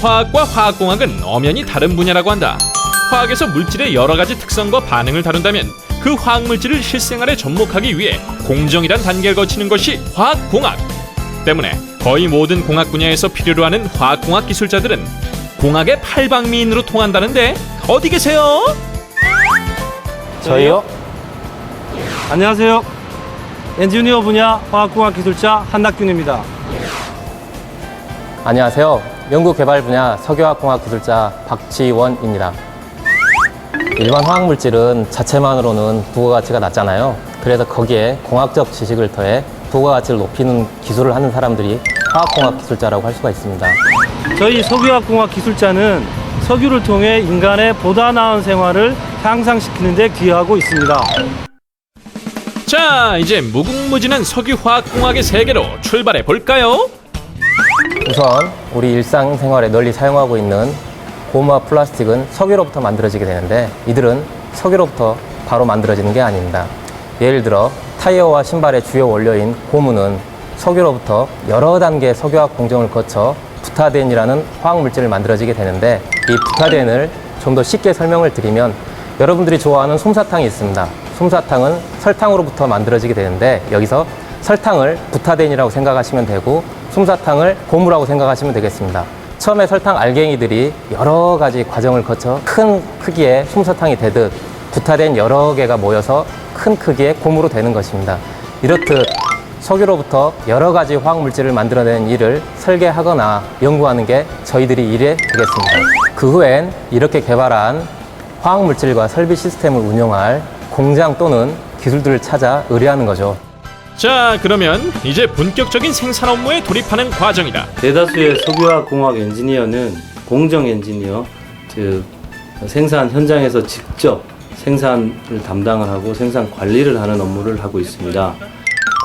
화학과 화학공학은 엄연히 다른 분야라고 한다. 화학에서 물질의 여러 가지 특성과 반응을 다룬다면 그 화학물질을 실생활에 접목하기 위해 공정이란 단계를 거치는 것이 화학공학. 때문에 거의 모든 공학 분야에서 필요로 하는 화학공학 기술자들은 공학의 팔방미인으로 통한다는데 어디 계세요? 저희요? 안녕하세요. 엔지니어 분야 화학공학 기술자 한낙균입니다. 안녕하세요. 연구개발 분야 석유화학공학 기술자 박지원입니다. 일반 화학물질은 자체만으로는 부가가치가 낮잖아요. 그래서 거기에 공학적 지식을 더해 부가가치를 높이는 기술을 하는 사람들이 화학공학 기술자라고 할 수가 있습니다. 저희 석유화학공학 기술자는 석유를 통해 인간의 보다 나은 생활을 향상시키는 데 기여하고 있습니다. 자, 이제 무궁무진한 석유화학공학의 세계로 출발해 볼까요? 우선 우리 일상생활에 널리 사용하고 있는 고무와 플라스틱은 석유로부터 만들어지게 되는데 이들은 석유로부터 바로 만들어지는 게 아닙니다. 예를 들어 타이어와 신발의 주요 원료인 고무는 석유로부터 여러 단계의 석유화학 공정을 거쳐 부타덴이라는 화학물질을 만들어지게 되는데 이 부타덴을 좀 더 쉽게 설명을 드리면 여러분들이 좋아하는 솜사탕이 있습니다. 솜사탕은 설탕으로부터 만들어지게 되는데 여기서 설탕을 부타덴이라고 생각하시면 되고 솜사탕을 고무라고 생각하시면 되겠습니다. 처음에 설탕 알갱이들이 여러 가지 과정을 거쳐 큰 크기의 솜사탕이 되듯 부타덴 여러 개가 모여서 큰 크기의 고무로 되는 것입니다. 이렇듯 석유로부터 여러 가지 화학물질을 만들어내는 일을 설계하거나 연구하는 게 저희들이 일에 되겠습니다. 그 후엔 이렇게 개발한 화학물질과 설비 시스템을 운영할 공장 또는 기술들을 찾아 의뢰하는 거죠. 자, 그러면 이제 본격적인 생산 업무에 돌입하는 과정이다. 대다수의 석유화학공학 엔지니어는 공정 엔지니어, 즉 생산 현장에서 직접 생산을 담당을 하고 생산 관리를 하는 업무를 하고 있습니다.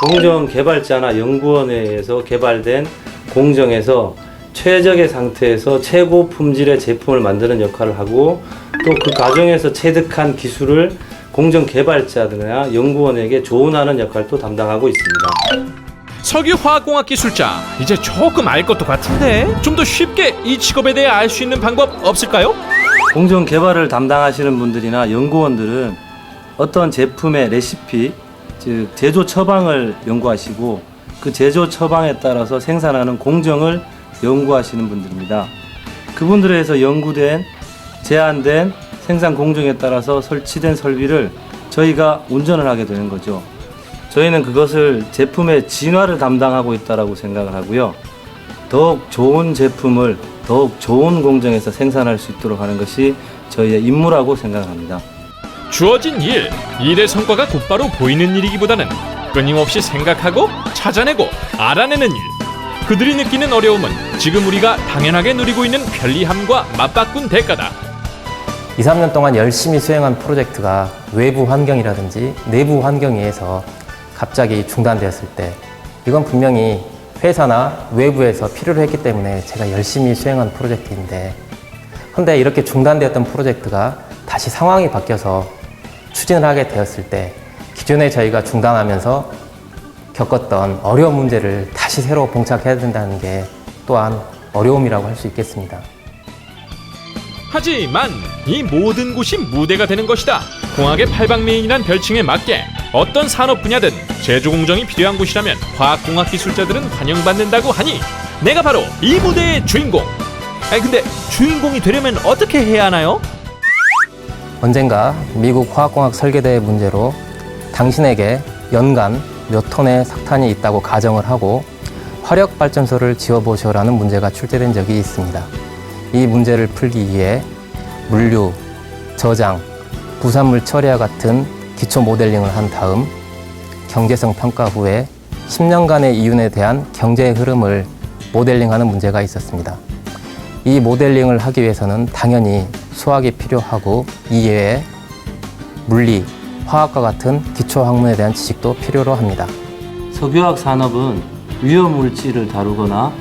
공정 개발자나 연구원에서 개발된 공정에서 최적의 상태에서 최고 품질의 제품을 만드는 역할을 하고 또 그 과정에서 체득한 기술을 공정 개발자들이나 연구원에게 조언하는 역할도 담당하고 있습니다. 석유화학공학 기술자, 이제 조금 알 것도 같은데 좀 더 쉽게 이 직업에 대해 알 수 있는 방법 없을까요? 공정 개발을 담당하시는 분들이나 연구원들은 어떤 제품의 레시피, 즉 제조 처방을 연구하시고 그 제조 처방에 따라서 생산하는 공정을 연구하시는 분들입니다. 그분들에서 연구된 제안된 생산 공정에 따라서 설치된 설비를 저희가 운전을 하게 되는 거죠. 저희는 그것을 제품의 진화를 담당하고 있다고 생각을 하고요. 더욱 좋은 제품을 더욱 좋은 공정에서 생산할 수 있도록 하는 것이 저희의 임무라고 생각을 합니다. 주어진 일의 성과가 곧바로 보이는 일이기보다는 끊임없이 생각하고 찾아내고 알아내는 일. 그들이 느끼는 어려움은 지금 우리가 당연하게 누리고 있는 편리함과 맞바꾼 대가다. 2, 3년 동안 열심히 수행한 프로젝트가 외부 환경이라든지 내부 환경에 의해서 갑자기 중단되었을 때 이건 분명히 회사나 외부에서 필요로 했기 때문에 제가 열심히 수행한 프로젝트인데 근데 이렇게 중단되었던 프로젝트가 다시 상황이 바뀌어서 추진을 하게 되었을 때 기존에 저희가 중단하면서 겪었던 어려운 문제를 다시 새로 봉착해야 된다는 게 또한 어려움이라고 할 수 있겠습니다. 하지만 이 모든 곳이 무대가 되는 것이다. 공학의 팔방미인이란 별칭에 맞게 어떤 산업 분야든 제조 공정이 필요한 곳이라면 화학공학 기술자들은 환영받는다고 하니 내가 바로 이 무대의 주인공. 근데 주인공이 되려면 어떻게 해야 하나요? 언젠가 미국 화학공학 설계대의 문제로 당신에게 연간 몇 톤의 석탄이 있다고 가정을 하고 화력발전소를 지어보시오라는 문제가 출제된 적이 있습니다. 이 문제를 풀기 위해 물류, 저장, 부산물 처리와 같은 기초 모델링을 한 다음 경제성 평가 후에 10년간의 이윤에 대한 경제의 흐름을 모델링하는 문제가 있었습니다. 이 모델링을 하기 위해서는 당연히 수학이 필요하고 이외에 물리, 화학과 같은 기초 학문에 대한 지식도 필요로 합니다. 석유화학 산업은 위험물질을 다루거나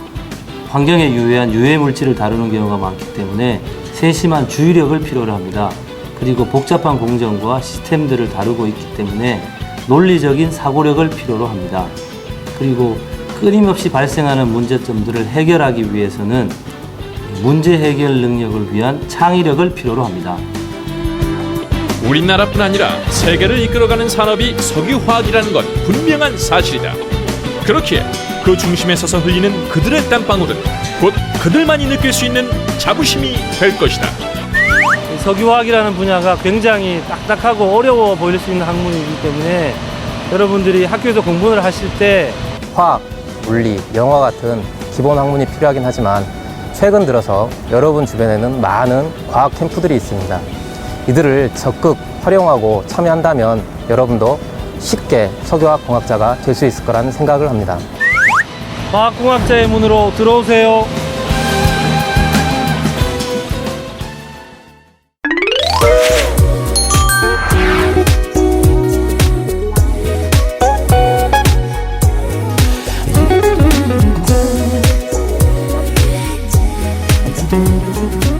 환경에 유해한 유해물질을 다루는 경우가 많기 때문에 세심한 주의력을 필요로 합니다. 그리고 복잡한 공정과 시스템들을 다루고 있기 때문에 논리적인 사고력을 필요로 합니다. 그리고 끊임없이 발생하는 문제점들을 해결하기 위해서는 문제 해결 능력을 위한 창의력을 필요로 합니다. 우리나라뿐 아니라 세계를 이끌어가는 산업이 석유화학이라는 건 분명한 사실이다. 그렇기에 그 중심에 서서 흘리는 그들의 땀방울은 곧 그들만이 느낄 수 있는 자부심이 될 것이다. 석유화학이라는 분야가 굉장히 딱딱하고 어려워 보일 수 있는 학문이기 때문에 여러분들이 학교에서 공부를 하실 때 화학, 물리, 영어 같은 기본 학문이 필요하긴 하지만 최근 들어서 여러분 주변에는 많은 과학 캠프들이 있습니다. 이들을 적극 활용하고 참여한다면 여러분도 쉽게 석유화학 공학자가 될 수 있을 거라는 생각을 합니다. 과학공학자의 문으로 들어오세요. Thank you.